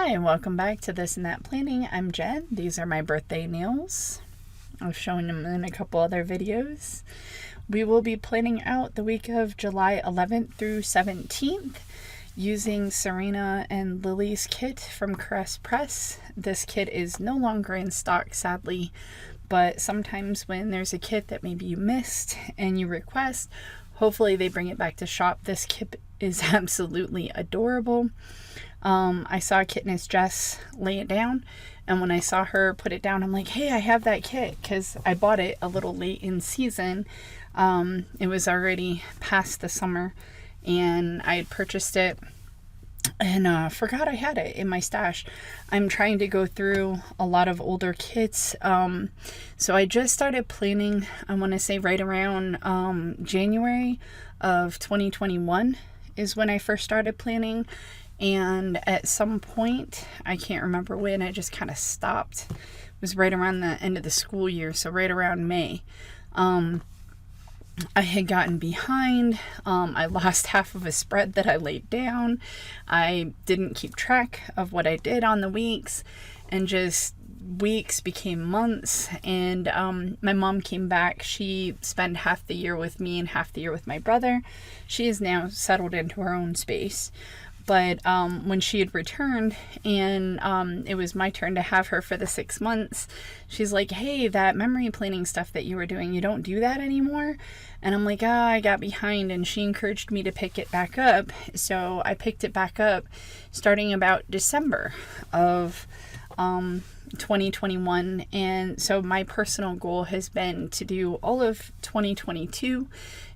Hi, and welcome back to This and That Planning. I'm Jen. These are my birthday nails. I've shown them in a couple other videos. We will be planning out the week of July 11th through 17th using Serena and Lilies kit from Caress Press. This kit is no longer in stock, sadly, but sometimes when there's a kit that maybe you missed and you request, hopefully they bring it back to shop. This kit is absolutely adorable. I saw Kitness Jess lay it down, and when I saw her put it down, I'm like, hey, I have that kit, because I bought it a little late in season. It was already past the summer, and I had purchased it and forgot I had it in my stash. I'm trying to go through a lot of older kits, so I just started planning, I want to say right around January of 2021 is when I first started planning. And at some point, I can't remember when, I just kind of stopped. It was right around the end of the school year, so right around May. I had gotten behind. I lost half of a spread that I laid down. I didn't keep track of what I did on the weeks, and just weeks became months. And my mom came back. She spent half the year with me and half the year with my brother. She is now settled into her own space. But when she had returned and it was my turn to have her for the 6 months, she's like, hey, that memory planning stuff that you were doing, you don't do that anymore? And I'm like, I got behind, and she encouraged me to pick it back up. So I picked it back up starting about December of 2021. And so my personal goal has been to do all of 2022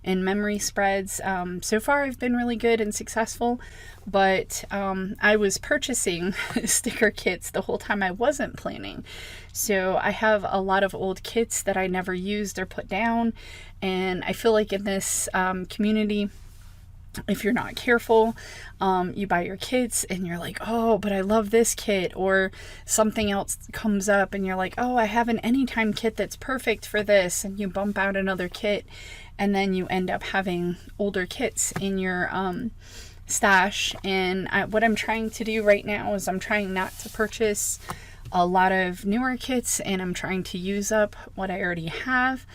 in memory spreads. So far I've been really good and successful, but I was purchasing sticker kits the whole time I wasn't planning. So I have a lot of old kits that I never used or put down, and I feel like in this community, if you're not careful, you buy your kits and you're like, oh, but I love this kit, or something else comes up and you're like, oh, I have an anytime kit that's perfect for this, and you bump out another kit, and then you end up having older kits in your stash. And what I'm trying to do right now is I'm trying not to purchase a lot of newer kits, and I'm trying to use up what I already have.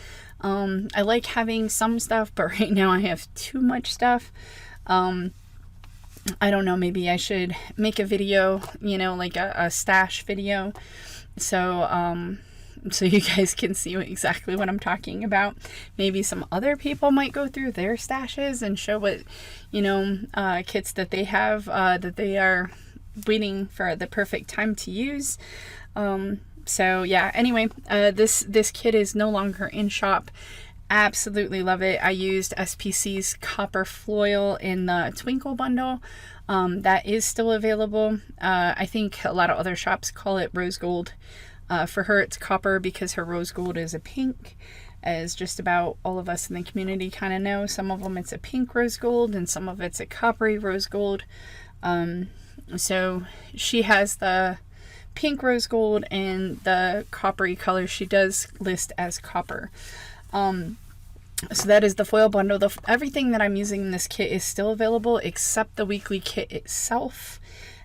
I like having some stuff, but right now I have too much stuff. I don't know, maybe I should make a video, like a stash video, so you guys can see exactly what I'm talking about. Maybe some other people might go through their stashes and show what, kits that they have, that they are waiting for the perfect time to use. So yeah, anyway, this kit is no longer in shop. Absolutely love it. I used SPC's copper foil in the Twinkle bundle. That is still available. I think a lot of other shops call it rose gold. For her, it's copper because her rose gold is a pink, as just about all of us in the community kind of know. Some of them it's a pink rose gold, and some of it's a coppery rose gold. So she has the pink rose gold, and the coppery color she does list as copper. So that is the foil bundle. Everything that I'm using in this kit is still available except the weekly kit itself.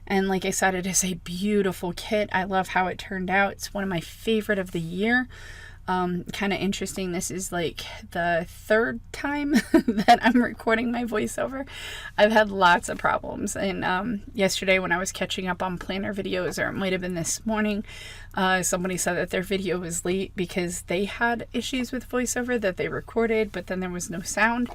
And like I said, it is a beautiful kit. I love how it turned out. It's one of my favorite of the year. Kind of interesting. This is like the third time that I'm recording my voiceover. I've had lots of problems. And yesterday when I was catching up on planner videos, or it might have been this morning, somebody said that their video was late because they had issues with voiceover that they recorded, but then there was no sound.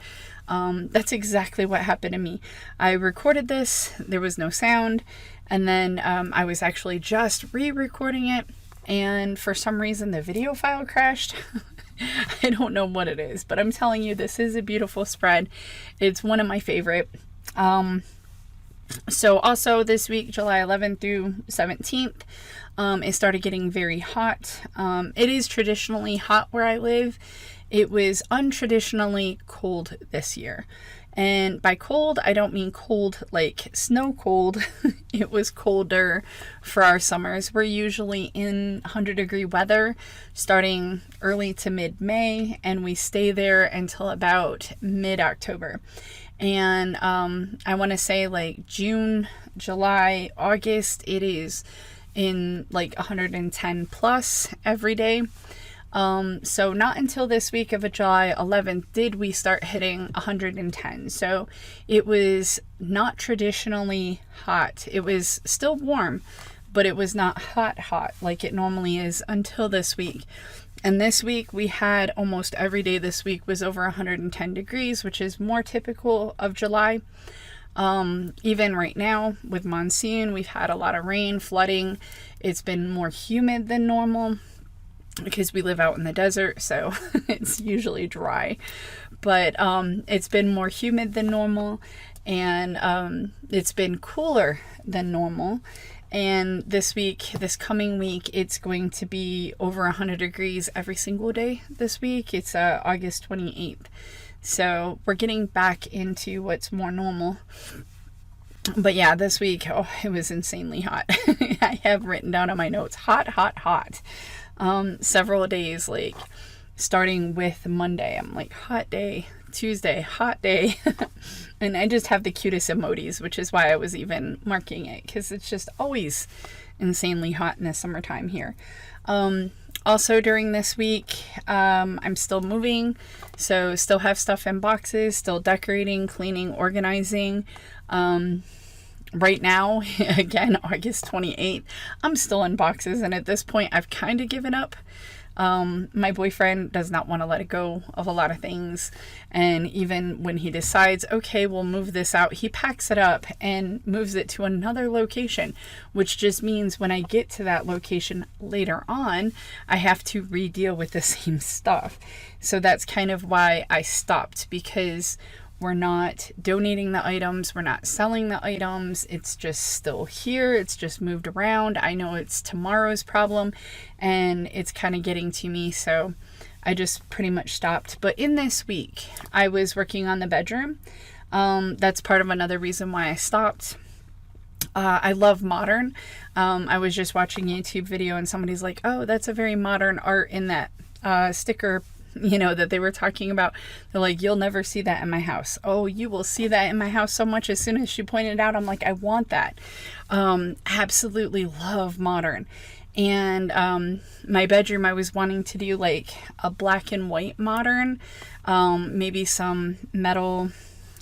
That's exactly what happened to me. I recorded this, there was no sound, and then I was actually just re-recording it, and for some reason the video file crashed. I don't know what it is, but I'm telling you, this is a beautiful spread. It's one of my favorite. So also this week, July 11th through 17th, it started getting very hot. It is traditionally hot where I live. It was untraditionally cold this year. And by cold, I don't mean cold like snow cold. It was colder for our summers. We're usually in 100-degree weather starting early to mid-May, and we stay there until about mid-October. And I want to say like June, July, August, it is in like 110 plus every day. So not until this week of July 11th did we start hitting 110. So it was not traditionally hot. It was still warm, but it was not hot like it normally is until this week. And this week we had almost every day this week was over 110 degrees, which is more typical of July. Even right now with monsoon, we've had a lot of rain, flooding. It's been more humid than normal because we live out in the desert, so it's usually dry. But it's been more humid than normal, and it's been cooler than normal. And this coming week, it's going to be over 100 degrees every single day this week. It's August 28th. So we're getting back into what's more normal. But yeah, this week, oh, it was insanely hot. I have written down on my notes, hot, hot, hot. Several days, like starting with Monday, I'm like, hot day. Tuesday, hot day. And I just have the cutest emojis, which is why I was even marking it, because it's just always insanely hot in the summertime here. Also during this week, I'm still moving, so still have stuff in boxes, still decorating, cleaning, organizing. Right now, again, August 28th, I'm still in boxes, and at this point I've kind of given up. My boyfriend does not want to let it go of a lot of things, and even when he decides, okay, we'll move this out, he packs it up and moves it to another location, which just means when I get to that location later on, I have to re-deal with the same stuff. So that's kind of why I stopped, because we're not donating the items, we're not selling the items, it's just still here, it's just moved around. I know it's tomorrow's problem, and it's kind of getting to me, so I just pretty much stopped. But in this week, I was working on the bedroom. That's part of another reason why I stopped. I love modern. I was just watching a YouTube video, and somebody's like, oh, that's a very modern art in that sticker, that they were talking about. They're like, you'll never see that in my house. Oh, you will see that in my house so much. As soon as she pointed it out, I'm like, I want that. Absolutely love modern. And my bedroom, I was wanting to do like a black and white modern, maybe some metal,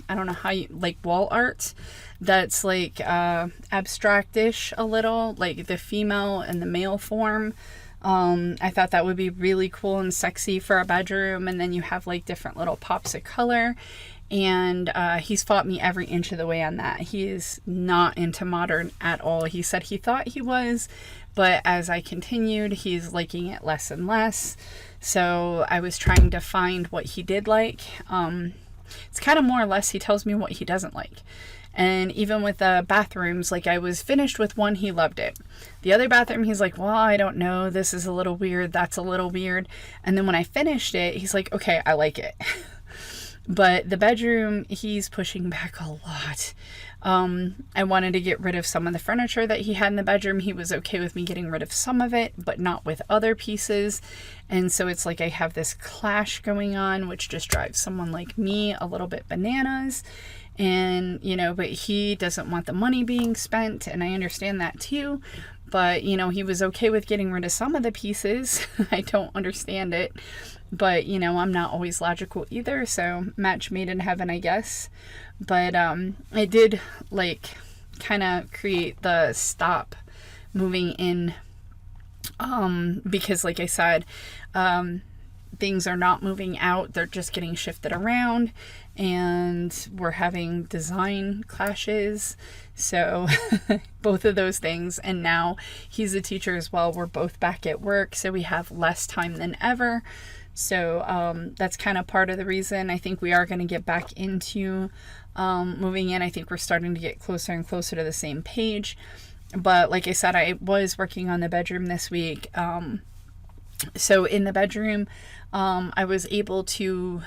I don't know how you, like wall art that's like abstractish a little, like the female and the male form. I thought that would be really cool and sexy for a bedroom. And then you have like different little pops of color. And he's fought me every inch of the way on that. He is not into modern at all. He said he thought he was, but as I continued, he's liking it less and less. So I was trying to find what he did like. It's kind of more or less he tells me what he doesn't like. And even with the bathrooms, like I was finished with one, he loved it. The other bathroom, he's like, well, I don't know. This is a little weird. That's a little weird. And then when I finished it, he's like, okay, I like it. But the bedroom, he's pushing back a lot. I wanted to get rid of some of the furniture that he had in the bedroom. He was okay with me getting rid of some of it, but not with other pieces. And so it's like I have this clash going on, which just drives someone like me a little bit bananas. And, but he doesn't want the money being spent, and I understand that too. But, he was okay with getting rid of some of the pieces. I don't understand it. But, I'm not always logical either, so match made in heaven, I guess. But it did, kind of create the stop moving in, because, like I said, things are not moving out. They're just getting shifted around, and we're having design clashes. So both of those things. And now he's a teacher as well. We're both back at work, so we have less time than ever. So that's kind of part of the reason. I think we are going to get back into moving in. I think we're starting to get closer and closer to the same page. But like I said, I was working on the bedroom this week. So in the bedroom, I was able to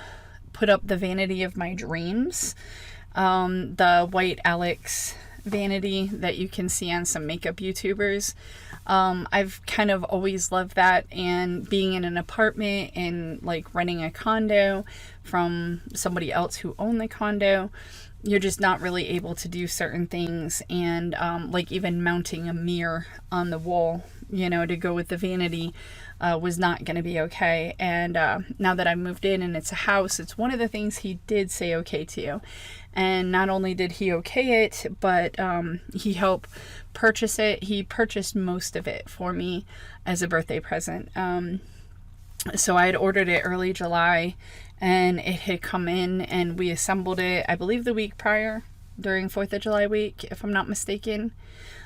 put up the vanity of my dreams, the white Alex vanity that you can see on some makeup YouTubers. I've kind of always loved that, and being in an apartment and like renting a condo from somebody else who owned the condo, you're just not really able to do certain things. And like even mounting a mirror on the wall, you know, to go with the vanity was not going to be okay. And now that I moved in and it's a house, it's one of the things he did say okay to. And not only did he okay it, but he helped purchase it. He purchased most of it for me as a birthday present. So I had ordered it early July, and it had come in, and we assembled it, I believe, the week prior, during 4th of July week, if I'm not mistaken.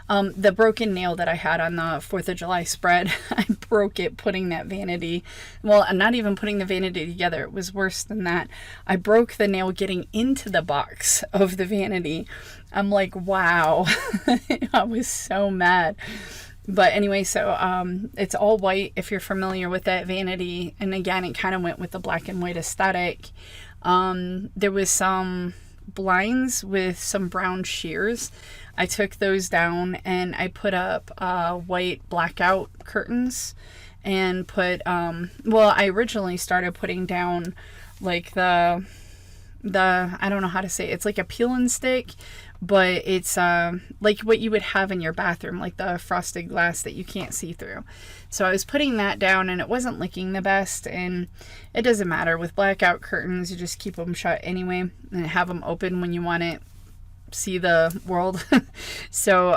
The broken nail that I had on the 4th of July spread, I broke it putting that vanity, well, not even putting the vanity together, it was worse than that. I broke the nail getting into the box of the vanity. I'm like, wow. I was so mad. But anyway, so it's all white if you're familiar with that vanity. And again, it kind of went with the black and white aesthetic. There was some blinds with some brown shears. I took those down and I put up white blackout curtains and put, well, I originally started putting down like the, I don't know how to say it. It's like a peel and stick, but it's like what you would have in your bathroom, like the frosted glass that you can't see through. So I was putting that down and it wasn't looking the best, and it doesn't matter. With blackout curtains, you just keep them shut anyway and have them open when you want to see the world. So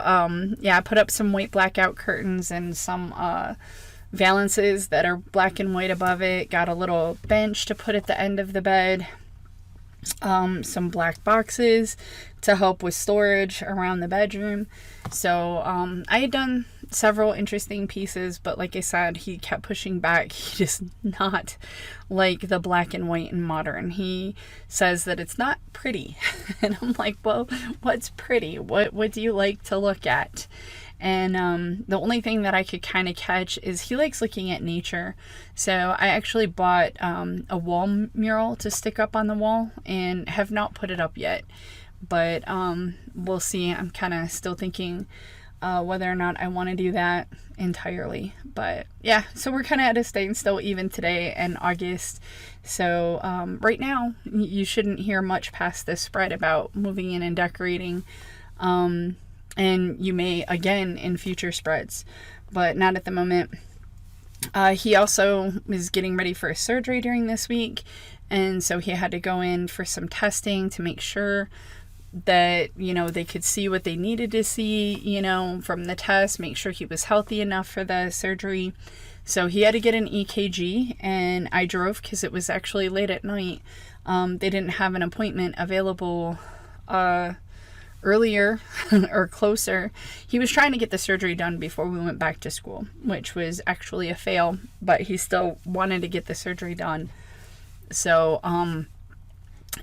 yeah, I put up some white blackout curtains and some valances that are black and white above it. Got a little bench to put at the end of the bed. Some black boxes to help with storage around the bedroom. So I had done several interesting pieces, but like I said, he kept pushing back. He does not like the black and white and modern. He says that it's not pretty. And I'm like, well, what's pretty? What do you like to look at? And the only thing that I could kind of catch is he likes looking at nature. So I actually bought a wall mural to stick up on the wall and have not put it up yet. But we'll see. I'm kind of still thinking whether or not I want to do that entirely. But yeah, so we're kind of at a standstill even today in August. So right now, you shouldn't hear much past this spread about moving in and decorating. And you may again in future spreads, but not at the moment. He also is getting ready for a surgery during this week, and so he had to go in for some testing to make sure that, you know, they could see what they needed to see, you know, from the test, make sure he was healthy enough for the surgery. So he had to get an EKG, and I drove because it was actually late at night. They didn't have an appointment available earlier or closer. He was trying to get the surgery done before we went back to school, which was actually a fail, but he still wanted to get the surgery done. So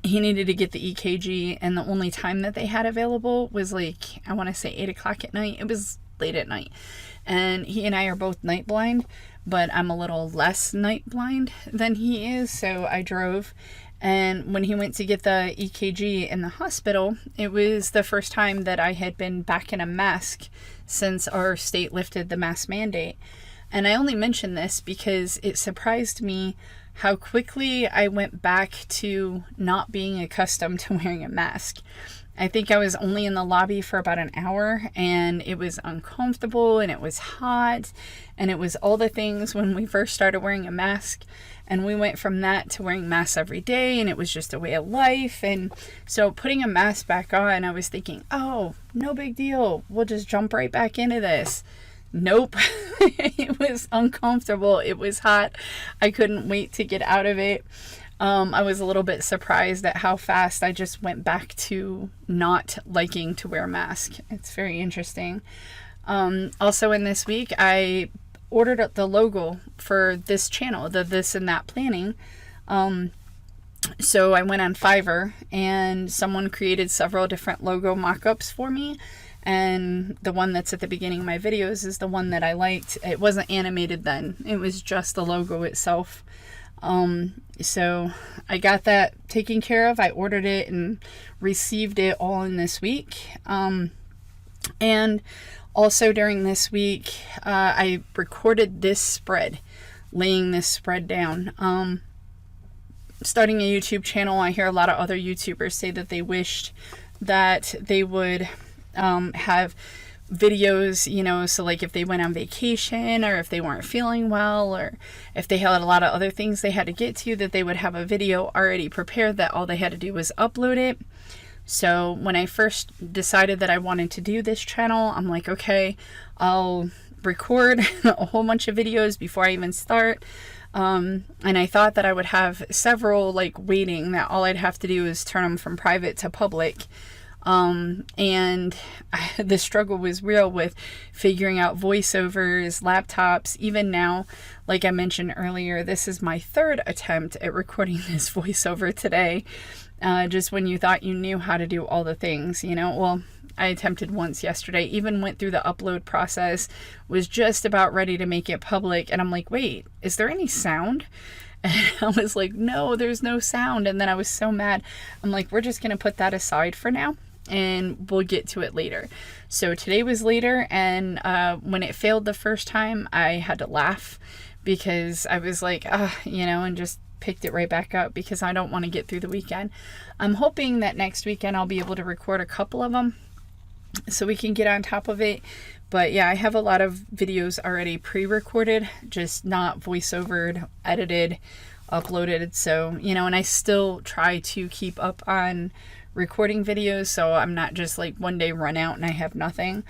he needed to get the EKG, and the only time that they had available was like, I want to say 8 o'clock at night. It was late at night, and he and I are both night blind, but I'm a little less night blind than he is. So I drove, and when he went to get the EKG in the hospital, it was the first time that I had been back in a mask since our state lifted the mask mandate. And I only mention this because it surprised me how quickly I went back to not being accustomed to wearing a mask. I think I was only in the lobby for about an hour, and it was uncomfortable, and it was hot, and it was all the things when we first started wearing a mask. And we went from that to wearing masks every day, and it was just a way of life. And so putting a mask back on, I was thinking, oh, no big deal. We'll just jump right back into this. Nope. It was uncomfortable. It was hot. I couldn't wait to get out of it. I was a little bit surprised at how fast I just went back to not liking to wear a mask. It's very interesting. Also in this week, I ordered up the logo for this channel, the This and That Planning. So I went on Fiverr, and someone created several different logo mock-ups for me. And the one that's at the beginning of my videos is the one that I liked. It wasn't animated then. It was just the logo itself. So I got that taken care of. I ordered it and received it all in this week. And also during this week, I recorded this spread, laying this spread down. Starting a YouTube channel, I hear a lot of other YouTubers say that they wished that they would have videos, you know, so like if they went on vacation or if they weren't feeling well or if they had a lot of other things they had to get to, that they would have a video already prepared that all they had to do was upload it. So when I first decided that I wanted to do this channel, I'm like, okay, I'll record a whole bunch of videos before I even start. And I thought that I would have several like waiting, that all I'd have to do is turn them from private to public. And the struggle was real with figuring out voiceovers, laptops. Even now, like I mentioned earlier, this is my third attempt at recording this voiceover today. Just when you thought you knew how to do all the things, you know, well, I attempted once yesterday, even went through the upload process, was just about ready to make it public. And I'm like, wait, is there any sound? And I was like, no, there's no sound. And then I was so mad. I'm like, we're just going to put that aside for now and we'll get to it later. So today was later. And when it failed the first time, I had to laugh because I was like, you know, and just picked it right back up because I don't want to get through the weekend. I'm hoping that next weekend I'll be able to record a couple of them so we can get on top of it. But yeah, I have a lot of videos already pre-recorded, just not voiceovered, edited, uploaded. So, you know, and I still try to keep up on recording videos so I'm not just like one day run out and I have nothing.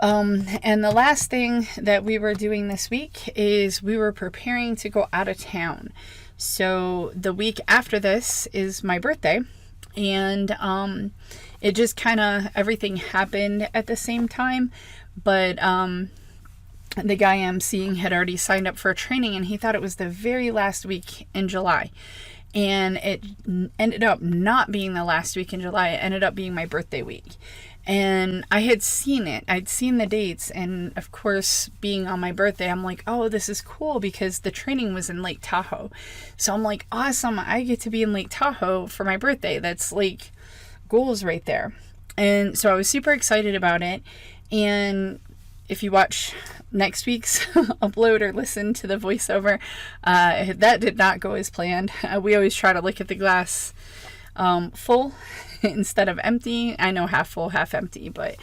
And the last thing that we were doing this week is we were preparing to go out of town. So the week after this is my birthday, and it just kind of, everything happened at the same time. But the guy I'm seeing had already signed up for a training, and he thought it was the very last week in July. And it ended up not being the last week in July. It ended up being my birthday week. And I had seen it. I'd seen the dates. And of course, being on my birthday, I'm like, oh, this is cool because the training was in Lake Tahoe. So I'm like, awesome. I get to be in Lake Tahoe for my birthday. That's like goals right there. And so I was super excited about it. And if you watch next week's upload or listen to the voiceover, that did not go as planned. We always try to look at the glass full instead of empty. I know half full, half empty, but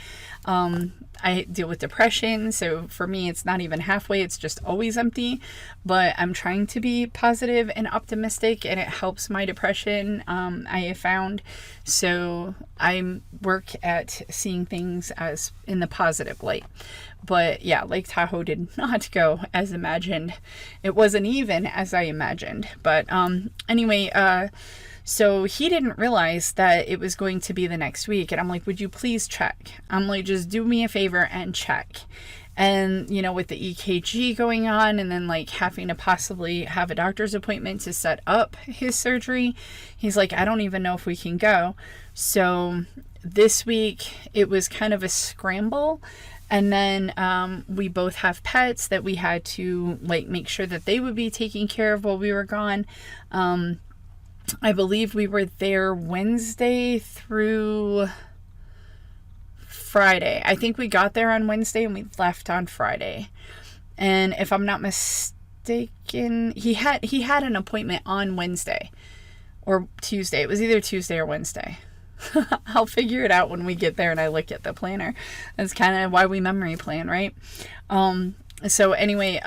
I deal with depression, so for me it's not even halfway, it's just always empty. But I'm trying to be positive and optimistic, and it helps my depression, I have found. So I work at seeing things as in the positive light. But yeah, Lake Tahoe did not go as imagined. It wasn't even as I imagined. But anyway, so he didn't realize that it was going to be the next week. And I'm like, would you please check? I'm like, just do me a favor and check. And, you know, with the EKG going on and then like having to possibly have a doctor's appointment to set up his surgery, he's like, I don't even know if we can go. So this week it was kind of a scramble. And then we both have pets that we had to like make sure that they would be taken care of while we were gone. I believe we were there Wednesday through Friday. I think we got there on Wednesday and we left on Friday. And if I'm not mistaken, he had an appointment on Wednesday or Tuesday. It was either Tuesday or Wednesday. I'll figure it out when we get there and I look at the planner. That's kind of why we memory plan, right? So anyway,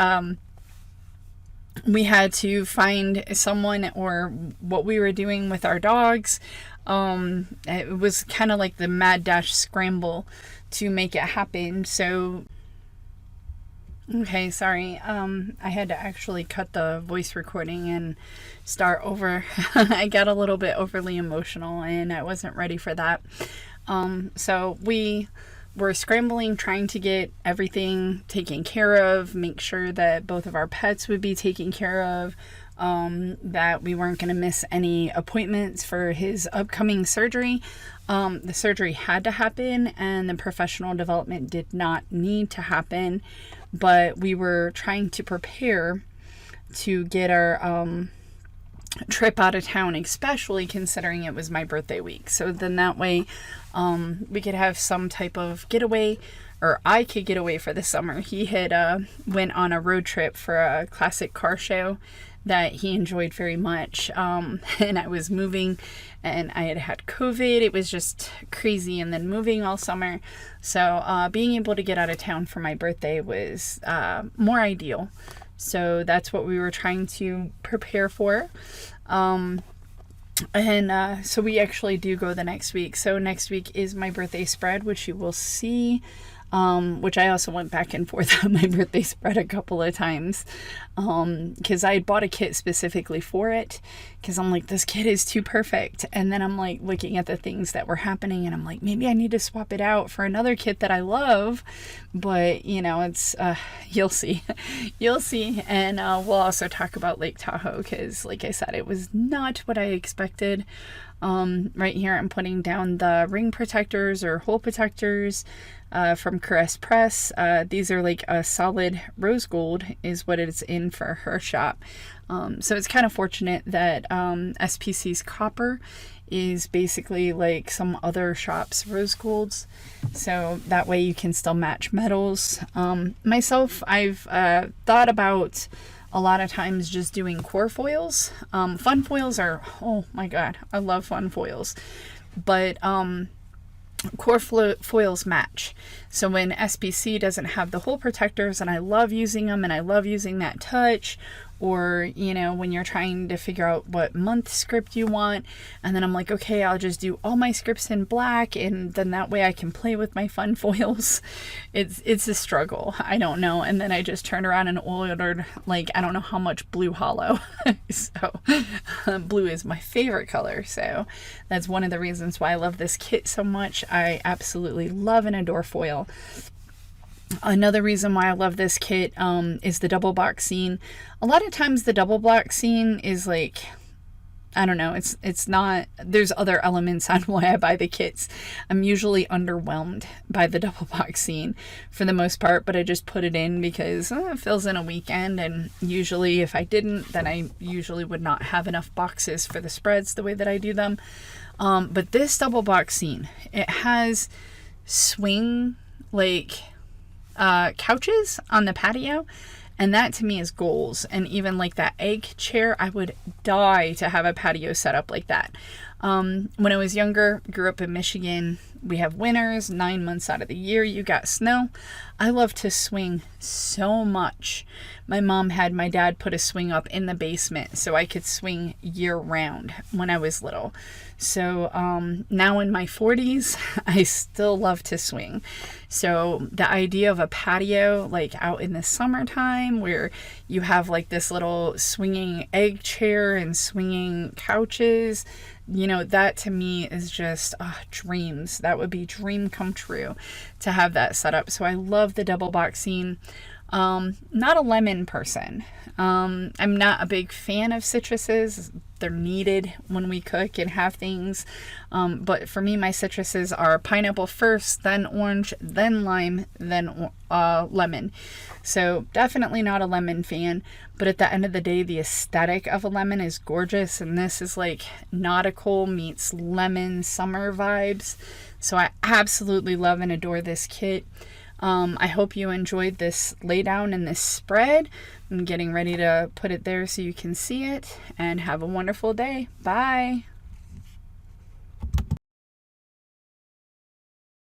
we had to find someone, or what we were doing with our dogs. It was kind of like the mad dash scramble to make it happen. So, okay, sorry. I had to actually cut the voice recording and start over. I got a little bit overly emotional and I wasn't ready for that. So we were scrambling, trying to get everything taken care of, make sure that both of our pets would be taken care of, that we weren't going to miss any appointments for his upcoming surgery. The surgery had to happen and the professional development did not need to happen, but we were trying to prepare to get our trip out of town, especially considering it was my birthday week. So then that way we could have some type of getaway, or I could get away for the summer. He had went on a road trip for a classic car show that he enjoyed very much. And I was moving and I had COVID. It was just crazy. And then moving all summer. So being able to get out of town for my birthday was more ideal. So that's what we were trying to prepare for. So we actually do go the next week. So next week is my birthday spread, which you will see. Which I also went back and forth on my birthday spread a couple of times, because I had bought a kit specifically for it, because I'm like, this kit is too perfect. And then I'm like looking at the things that were happening and I'm like, maybe I need to swap it out for another kit that I love. But it's you'll see. You'll see. And we'll also talk about Lake Tahoe, because like I said, it was not what I expected. Right here I'm putting down the ring protectors or hole protectors from Caress Press. These are like a solid rose gold is what it's in for her shop. So it's kind of fortunate that SPC's copper is basically like some other shops' rose golds. So that way you can still match metals. Myself, I've thought about a lot of times just doing core foils. Fun foils are, oh my God, I love fun foils. But core foils match. So when SPC doesn't have the hole protectors, and I love using them and I love using that touch, or when you're trying to figure out what month script you want, and then I'm like, okay, I'll just do all my scripts in black, and then that way I can play with my fun foils. It's a struggle, I don't know. And then I just turned around and ordered like I don't know how much blue hollow. So blue is my favorite color, so that's one of the reasons why I love this kit so much. I absolutely love and adore foil. Another reason why I love this kit is the double box scene. A lot of times the double box scene is like, I don't know, it's not, there's other elements on why I buy the kits. I'm usually underwhelmed by the double box scene for the most part, but I just put it in because it fills in a weekend, and usually if I didn't, then I usually would not have enough boxes for the spreads the way that I do them. But this double box scene, it has swing like couches on the patio, and that to me is goals. And even like that egg chair, I would die to have a patio set up like that. When I was younger, grew up in Michigan, we have winters, 9 months out of the year you got snow. I love to swing so much. My mom had my dad put a swing up in the basement so I could swing year round when I was little. So now in my 40s, I still love to swing. So the idea of a patio like out in the summertime where you have like this little swinging egg chair and swinging couches, that to me is just dreams. That would be dream come true to have that set up. So I love the double box scene. Not a lemon person. I'm not a big fan of citruses. They're needed when we cook and have things. But for me, my citruses are pineapple first, then orange, then lime, then lemon. So definitely not a lemon fan. But at the end of the day, the aesthetic of a lemon is gorgeous. And this is like nautical meets lemon summer vibes. So I absolutely love and adore this kit. I hope you enjoyed this laydown and this spread. I'm getting ready to put it there so you can see it, and have a wonderful day. Bye.